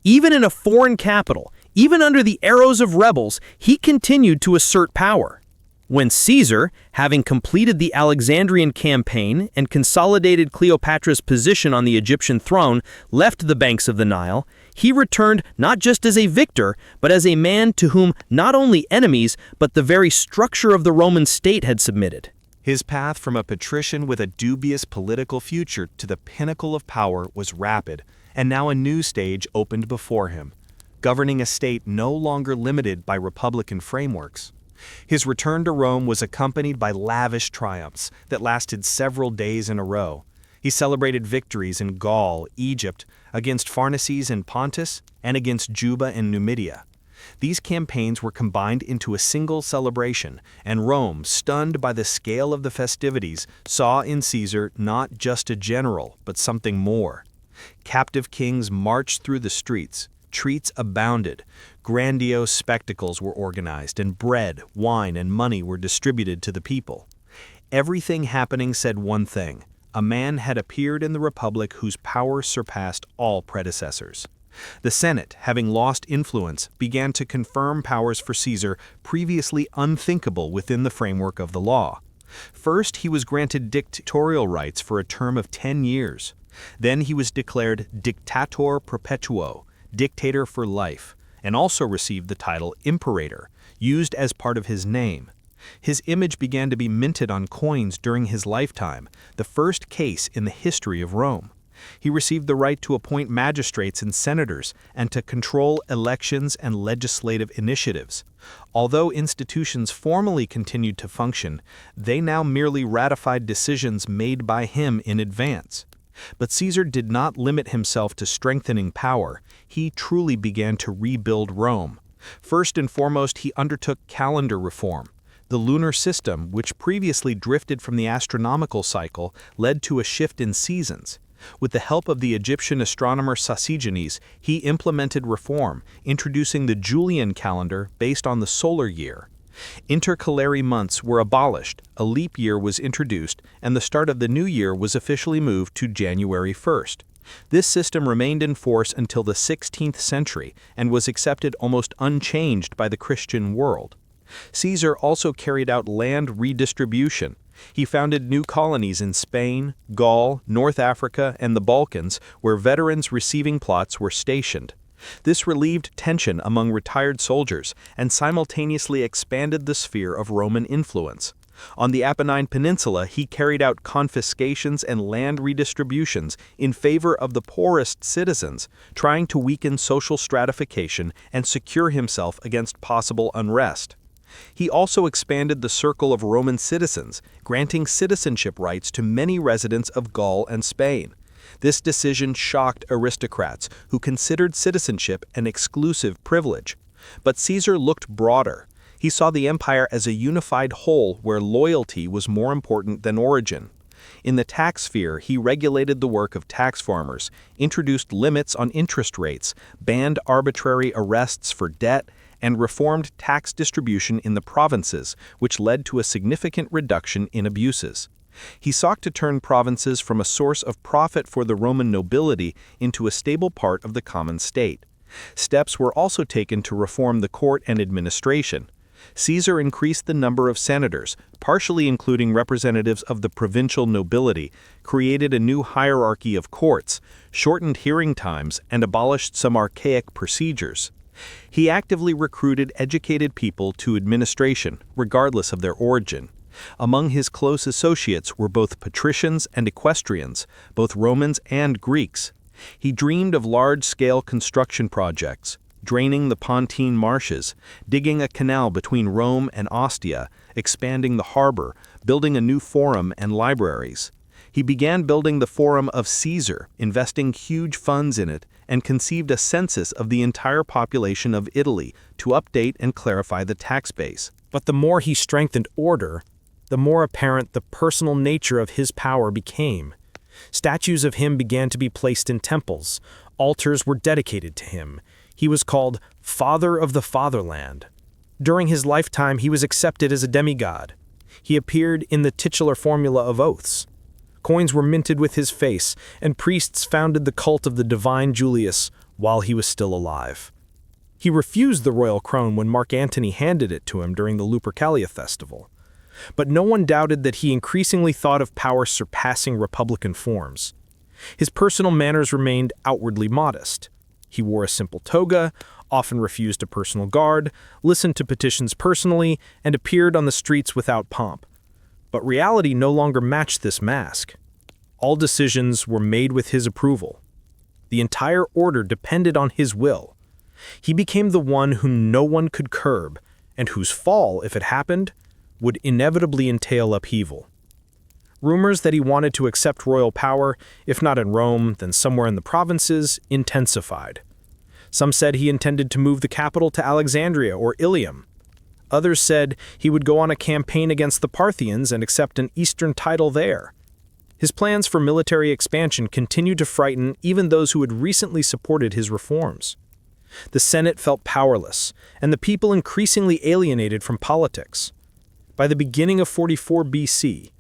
Speaker 1: Even in a foreign capital, even under the arrows of rebels, he continued to assert power. When Caesar, having completed the Alexandrian campaign and consolidated Cleopatra's position on the Egyptian throne, left the banks of the Nile, he returned not just as a victor, but as a man to whom not only enemies, but the very structure of the Roman state had submitted.
Speaker 6: His path from a patrician with a dubious political future to the pinnacle of power was rapid, and now a new stage opened before him, governing a state no longer limited by republican frameworks. His return to Rome was accompanied by lavish triumphs that lasted several days in a row. He celebrated victories in Gaul, Egypt, against Pharnaces and Pontus, and against Juba and Numidia. These campaigns were combined into a single celebration, and Rome, stunned by the scale of the festivities, saw in Caesar not just a general, but something more. Captive kings marched through the streets, treats abounded, grandiose spectacles were organized, and bread, wine, and money were distributed to the people. Everything happening said one thing: a man had appeared in the Republic whose power surpassed all predecessors. The Senate, having lost influence, began to confirm powers for Caesar previously unthinkable within the framework of the law. First, he was granted dictatorial rights for a term of 10 years. Then he was declared dictator perpetuo, dictator for life, and also received the title imperator, used as part of his name. His image began to be minted on coins during his lifetime, the first case in the history of Rome. He received the right to appoint magistrates and senators and to control elections and legislative initiatives. Although institutions formally continued to function, they now merely ratified decisions made by him in advance. But Caesar did not limit himself to strengthening power. He truly began to rebuild Rome. First and foremost, he undertook calendar reform. The lunar system, which previously drifted from the astronomical cycle, led to a shift in seasons. With the help of the Egyptian astronomer Sosigenes, he implemented reform, introducing the Julian calendar based on the solar year. Intercalary months were abolished, a leap year was introduced, and the start of the new year was officially moved to January 1st. This system remained in force until the 16th century and was accepted almost unchanged by the Christian world. Caesar also carried out land redistribution. He founded new colonies in Spain, Gaul, North Africa, and the Balkans, where veterans receiving plots were stationed. This relieved tension among retired soldiers and simultaneously expanded the sphere of Roman influence. On the Apennine Peninsula, he carried out confiscations and land redistributions in favor of the poorest citizens, trying to weaken social stratification and secure himself against possible unrest. He also expanded the circle of Roman citizens, granting citizenship rights to many residents of Gaul and Spain. This decision shocked aristocrats who considered citizenship an exclusive privilege. But Caesar looked broader. He saw the empire as a unified whole where loyalty was more important than origin. In the tax sphere, he regulated the work of tax farmers, introduced limits on interest rates, banned arbitrary arrests for debt, and reformed tax distribution in the provinces, which led to a significant reduction in abuses. He sought to turn provinces from a source of profit for the Roman nobility into a stable part of the common state. Steps were also taken to reform the court and administration. Caesar increased the number of senators, partially including representatives of the provincial nobility, created a new hierarchy of courts, shortened hearing times, and abolished some archaic procedures. He actively recruited educated people to administration, regardless of their origin. Among his close associates were both patricians and equestrians, both Romans and Greeks. He dreamed of large-scale construction projects, draining the Pontine marshes, digging a canal between Rome and Ostia, expanding the harbor, building a new forum and libraries. He began building the Forum of Caesar, investing huge funds in it, and conceived a census of the entire population of Italy to update and clarify the tax base.
Speaker 2: But the more he strengthened order, the more apparent the personal nature of his power became. Statues of him began to be placed in temples. Altars were dedicated to him. He was called Father of the Fatherland. During his lifetime, he was accepted as a demigod. He appeared in the titular formula of oaths. Coins were minted with his face, and priests founded the cult of the divine Julius while he was still alive. He refused the royal crown when Mark Antony handed it to him during the Lupercalia festival. But no one doubted that he increasingly thought of power surpassing republican forms. His personal manners remained outwardly modest. He wore a simple toga, often refused a personal guard, listened to petitions personally, and appeared on the streets without pomp. But reality no longer matched this mask. All decisions were made with his approval. The entire order depended on his will. He became the one whom no one could curb, and whose fall, if it happened, would inevitably entail upheaval. Rumors that he wanted to accept royal power, if not in Rome, then somewhere in the provinces, intensified. Some said he intended to move the capital to Alexandria or Ilium. Others said he would go on a campaign against the Parthians and accept an eastern title there. His plans for military expansion continued to frighten even those who had recently supported his reforms. The Senate felt powerless, and the people increasingly alienated from politics. By the beginning of 44 BC,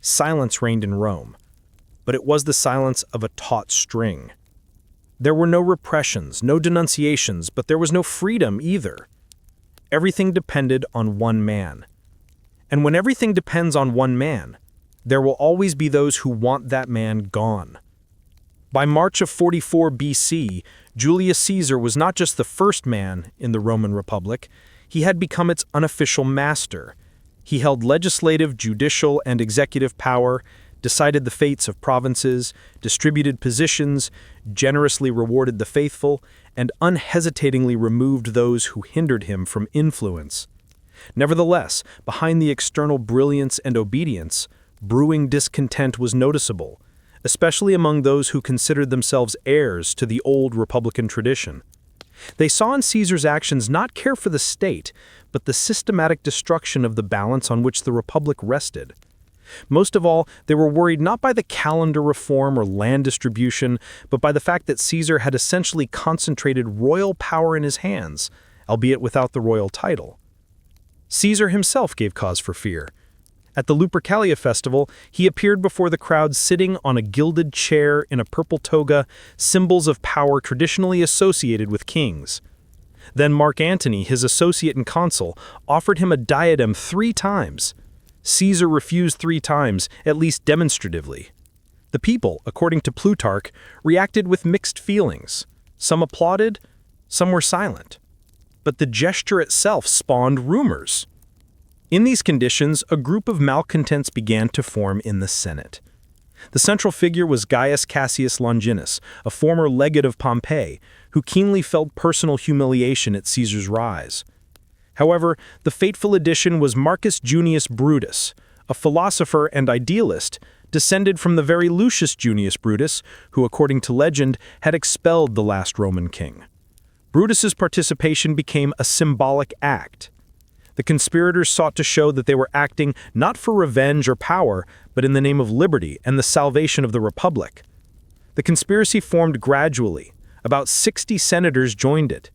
Speaker 2: silence reigned in Rome, but it was the silence of a taut string. There were no repressions, no denunciations, but there was no freedom either. Everything depended on one man. And when everything depends on one man, there will always be those who want that man gone. By March of 44 BC, Julius Caesar was not just the first man in the Roman Republic, he had become its unofficial master. He held legislative, judicial, and executive power, decided the fates of provinces, distributed positions, generously rewarded the faithful, and unhesitatingly removed those who hindered him from influence. Nevertheless, behind the external brilliance and obedience, brewing discontent was noticeable, especially among those who considered themselves heirs to the old republican tradition. They saw in Caesar's actions not care for the state, but the systematic destruction of the balance on which the republic rested. Most of all, they were worried not by the calendar reform or land distribution, but by the fact that Caesar had essentially concentrated royal power in his hands, albeit without the royal title. Caesar himself gave cause for fear. At the Lupercalia festival, he appeared before the crowd sitting on a gilded chair in a purple toga, symbols of power traditionally associated with kings. Then Mark Antony, his associate and consul, offered him a diadem 3 times. Caesar refused 3 times, at least demonstratively. The people, according to Plutarch, reacted with mixed feelings. Some applauded, some were silent. But the gesture itself spawned rumors. In these conditions, a group of malcontents began to form in the Senate. The central figure was Gaius Cassius Longinus, a former legate of Pompey, who keenly felt personal humiliation at Caesar's rise. However, the fateful addition was Marcus Junius Brutus, a philosopher and idealist, descended from the very Lucius Junius Brutus, who, according to legend, had expelled the last Roman king. Brutus's participation became a symbolic act. The conspirators sought to show that they were acting not for revenge or power, but in the name of liberty and the salvation of the Republic. The conspiracy formed gradually. About 60 senators joined it.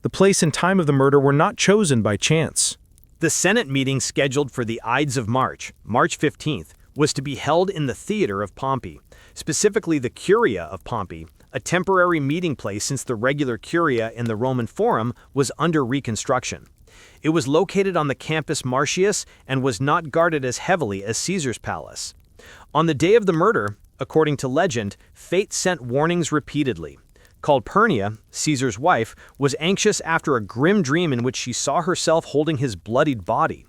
Speaker 2: The place and time of the murder were not chosen by chance.
Speaker 1: The Senate meeting scheduled for the Ides of March, March 15th, was to be held in the theater of Pompey, specifically the Curia of Pompey, a temporary meeting place since the regular Curia in the Roman Forum was under reconstruction. It was located on the Campus Martius and was not guarded as heavily as Caesar's palace. On the day of the murder, according to legend, fate sent warnings repeatedly. Calpurnia, Caesar's wife, was anxious after a grim dream in which she saw herself holding his bloodied body.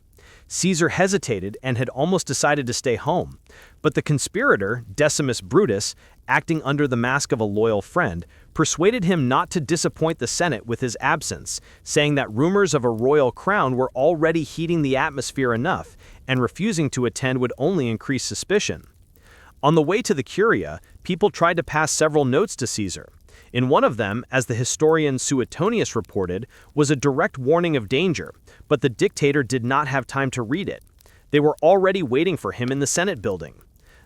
Speaker 1: Caesar hesitated and had almost decided to stay home, but the conspirator, Decimus Brutus, acting under the mask of a loyal friend, persuaded him not to disappoint the Senate with his absence, saying that rumors of a royal crown were already heating the atmosphere enough, and refusing to attend would only increase suspicion. On the way to the Curia, people tried to pass several notes to Caesar. In one of them, as the historian Suetonius reported, was a direct warning of danger, but the dictator did not have time to read it. They were already waiting for him in the Senate building.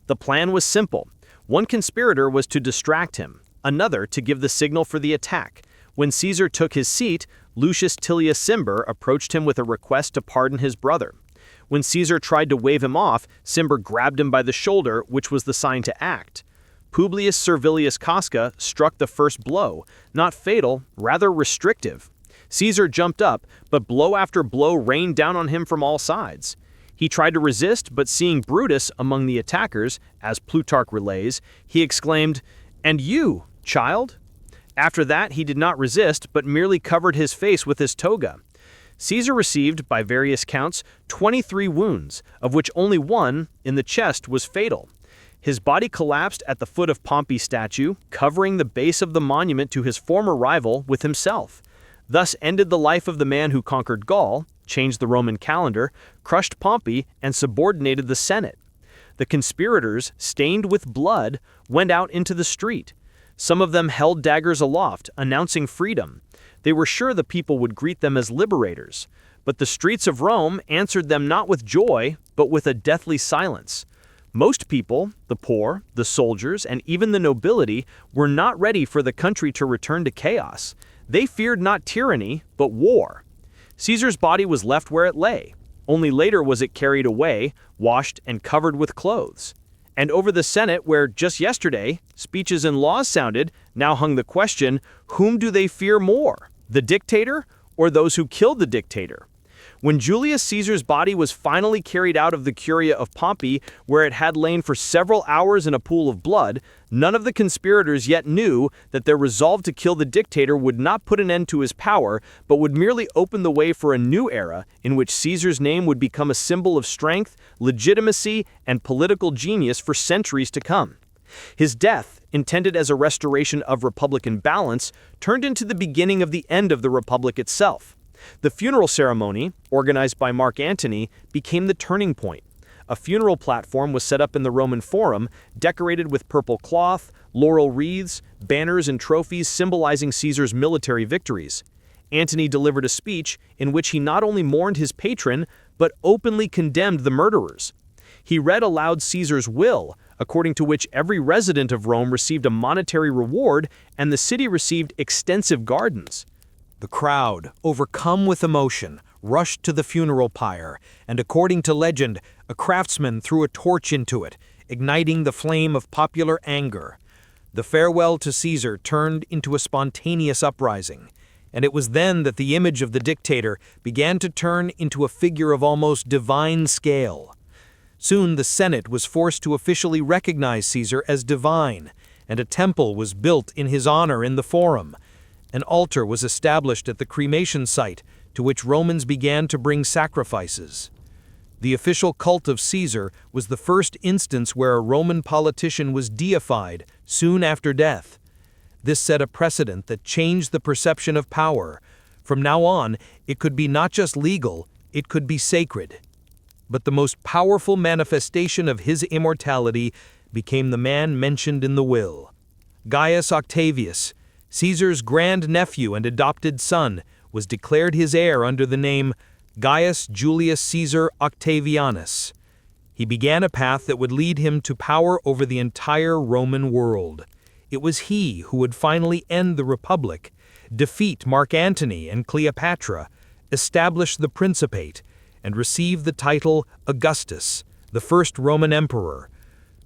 Speaker 1: The plan was simple. One conspirator was to distract him, another to give the signal for the attack. When Caesar took his seat, Lucius Tullius Cimber approached him with a request to pardon his brother. When Caesar tried to wave him off, Cimber grabbed him by the shoulder, which was the sign to act. Publius Servilius Casca struck the first blow, not fatal, rather restrictive. Caesar jumped up, but blow after blow rained down on him from all sides. He tried to resist, but seeing Brutus among the attackers, as Plutarch relays, he exclaimed, "And you, child?" After that, he did not resist, but merely covered his face with his toga. Caesar received, by various counts, 23 wounds, of which only one, in the chest, was fatal. His body collapsed at the foot of Pompey's statue, covering the base of the monument to his former rival with himself. Thus ended the life of the man who conquered Gaul, changed the Roman calendar, crushed Pompey, and subordinated the Senate. The conspirators, stained with blood, went out into the street.
Speaker 2: Some of them held daggers aloft, announcing freedom. They were sure the people would greet them as liberators. But the streets of Rome answered them not with joy, but with a deathly silence. Most people, the poor, the soldiers, and even the nobility, were not ready for the country to return to chaos. They feared not tyranny, but war. Caesar's body was left where it lay. Only later was it carried away, washed, and covered with clothes. And over the Senate, where just yesterday speeches and laws sounded, now hung the question, whom do they fear more, the dictator or those who killed the dictator? When Julius Caesar's body was finally carried out of the Curia of Pompey, where it had lain for several hours in a pool of blood, none of the conspirators yet knew that their resolve to kill the dictator would not put an end to his power, but would merely open the way for a new era in which Caesar's name would become a symbol of strength, legitimacy, and political genius for centuries to come. His death, intended as a restoration of republican balance, turned into the beginning of the end of the republic itself. The funeral ceremony, organized by Mark Antony, became the turning point. A funeral platform was set up in the Roman Forum, decorated with purple cloth, laurel wreaths, banners, and trophies symbolizing Caesar's military victories. Antony delivered a speech in which he not only mourned his patron, but openly condemned the murderers. He read aloud Caesar's will, according to which every resident of Rome received a monetary reward and the city received extensive gardens.
Speaker 1: The crowd, overcome with emotion, rushed to the funeral pyre, and according to legend, a craftsman threw a torch into it, igniting the flame of popular anger. The farewell to Caesar turned into a spontaneous uprising, and it was then that the image of the dictator began to turn into a figure of almost divine scale. Soon the Senate was forced to officially recognize Caesar as divine, and a temple was built in his honor in the Forum. An altar was established at the cremation site, to which Romans began to bring sacrifices. The official cult of Caesar was the first instance where a Roman politician was deified soon after death. This set a precedent that changed the perception of power. From now on, it could be not just legal, it could be sacred. But the most powerful manifestation of his immortality became the man mentioned in the will. Gaius Octavius, Caesar's grandnephew and adopted son, was declared his heir under the name Gaius Julius Caesar Octavianus. He began a path that would lead him to power over the entire Roman world. It was he who would finally end the Republic, defeat Mark Antony and Cleopatra, establish the Principate, and receive the title Augustus, the first Roman emperor.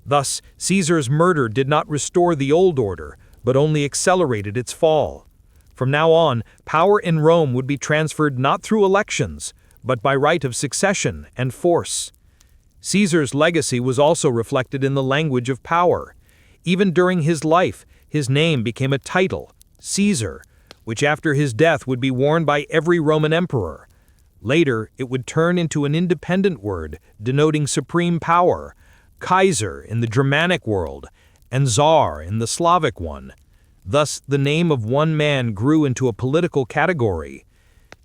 Speaker 1: Thus, Caesar's murder did not restore the old order, but only accelerated its fall. From now on, power in Rome would be transferred not through elections, but by right of succession and force. Caesar's legacy was also reflected in the language of power. Even during his life, his name became a title, Caesar, which after his death would be worn by every Roman emperor. Later, it would turn into an independent word denoting supreme power, Kaiser in the Germanic world, and Tsar in the Slavic one. Thus, the name of one man grew into a political category.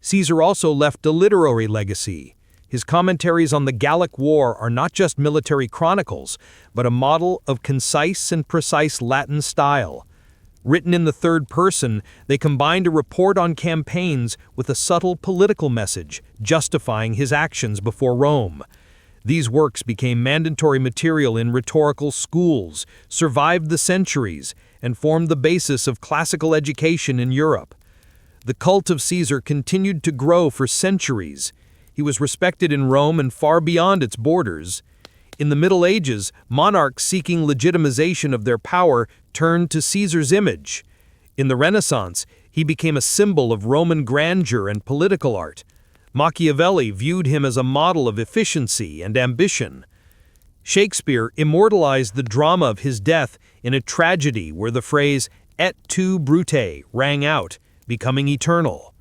Speaker 1: Caesar also left a literary legacy. His commentaries on the Gallic War are not just military chronicles, but a model of concise and precise Latin style. Written in the third person, they combined a report on campaigns with a subtle political message, justifying his actions before Rome. These works became mandatory material in rhetorical schools, survived the centuries, and formed the basis of classical education in Europe. The cult of Caesar continued to grow for centuries. He was respected in Rome and far beyond its borders. In the Middle Ages, monarchs seeking legitimization of their power turned to Caesar's image. In the Renaissance, he became a symbol of Roman grandeur and political art. Machiavelli viewed him as a model of efficiency and ambition. Shakespeare immortalized the drama of his death in a tragedy where the phrase "et tu, Brute" rang out, becoming eternal.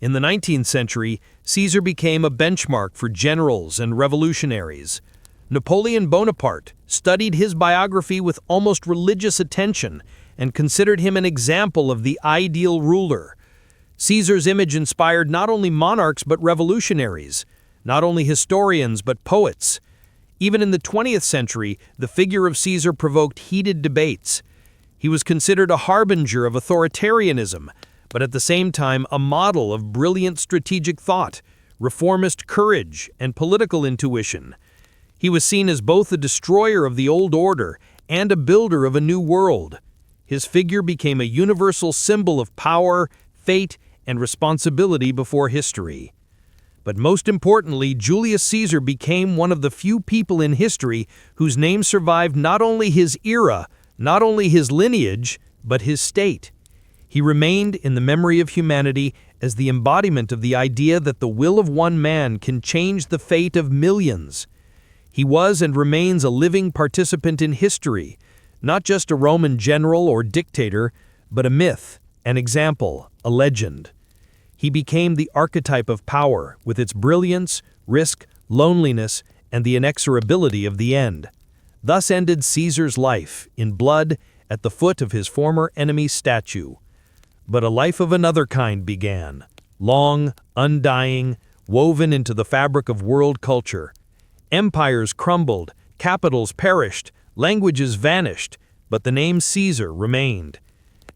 Speaker 1: In the 19th century, Caesar became a benchmark for generals and revolutionaries. Napoleon Bonaparte studied his biography with almost religious attention and considered him an example of the ideal ruler. Caesar's image inspired not only monarchs but revolutionaries, not only historians but poets. Even in the 20th century, the figure of Caesar provoked heated debates.
Speaker 2: He was considered a harbinger of authoritarianism, but at the same time a model of brilliant strategic thought, reformist courage, and political intuition. He was seen as both a destroyer of the old order and a builder of a new world. His figure became a universal symbol of power, fate, and responsibility before history. But most importantly, Julius Caesar became one of the few people in history whose name survived not only his era, not only his lineage, but his state. He remained in the memory of humanity as the embodiment of the idea that the will of one man can change the fate of millions. He was and remains a living participant in history, not just a Roman general or dictator, but a myth, an example, a legend. He became the archetype of power, with its brilliance, risk, loneliness, and the inexorability of the end. Thus ended Caesar's life, in blood, at the foot of his former enemy's statue. But a life of another kind began, long, undying, woven into the fabric of world culture. Empires crumbled, capitals perished, languages vanished, but the name Caesar remained.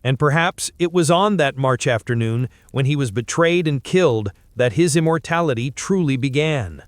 Speaker 2: And perhaps it was on that March afternoon, when he was betrayed and killed, that his immortality truly began.